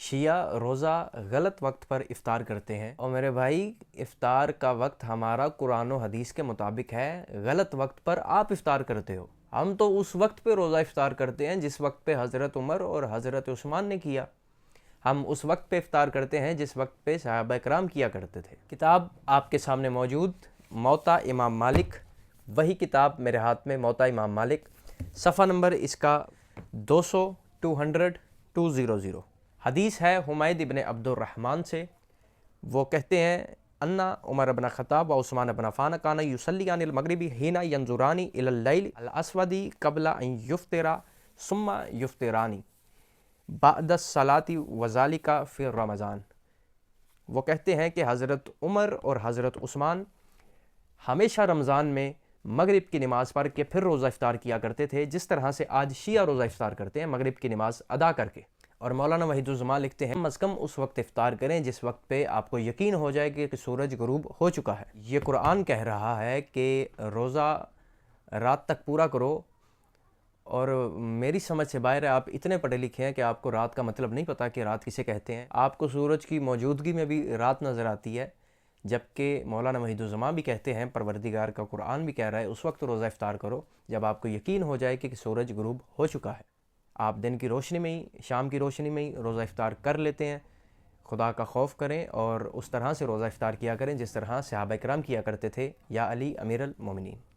شیعہ روزہ غلط وقت پر افطار کرتے ہیں، اور میرے بھائی افطار کا وقت ہمارا قرآن و حدیث کے مطابق ہے، غلط وقت پر آپ افطار کرتے ہو۔ ہم تو اس وقت پہ روزہ افطار کرتے ہیں جس وقت پہ حضرت عمر اور حضرت عثمان نے کیا۔ ہم اس وقت پہ افطار کرتے ہیں جس وقت پہ صحابہ کرام کیا کرتے تھے۔ کتاب آپ کے سامنے موجود، موطا امام مالک، وہی کتاب میرے ہاتھ میں، موطا امام مالک، صفحہ نمبر اس کا 200 حدیث ہے حمید ابن عبد الرحمن سے۔ وہ کہتے ہیں انا عمر بن خطاب و عثمان بن عفان کان یصلیان المغرب حین ینظران الی اللیل الاسود قبل ان یفطرا ثم یفطران بعد الصلاۃ وذلک فی رمضان۔ وہ کہتے ہیں کہ حضرت عمر اور حضرت عثمان ہمیشہ رمضان میں مغرب کی نماز پڑھ کے پھر روزہ افطار کیا کرتے تھے، جس طرح سے آج شیعہ روزہ افطار کرتے ہیں مغرب کی نماز ادا کر کے۔ اور مولانا وحید الزمان لکھتے ہیں کم از کم اس وقت افطار کریں جس وقت پہ آپ کو یقین ہو جائے کہ سورج غروب ہو چکا ہے۔ یہ قرآن کہہ رہا ہے کہ روزہ رات تک پورا کرو، اور میری سمجھ سے باہر ہے، آپ اتنے پڑھے لکھے ہیں کہ آپ کو رات کا مطلب نہیں پتہ کہ رات کسے کہتے ہیں۔ آپ کو سورج کی موجودگی میں بھی رات نظر آتی ہے، جبکہ مولانا وحید الزمان بھی کہتے ہیں، پروردگار کا قرآن بھی کہہ رہا ہے اس وقت روزہ افطار کرو جب آپ کو یقین ہو جائے کہ سورج غروب ہو چکا ہے۔ آپ دن کی روشنی میں ہی، شام کی روشنی میں ہی روزہ افطار کر لیتے ہیں۔ خدا کا خوف کریں اور اس طرح سے روزہ افطار کیا کریں جس طرح صحابہ کرام کیا کرتے تھے۔ یا علی امیر المومنین۔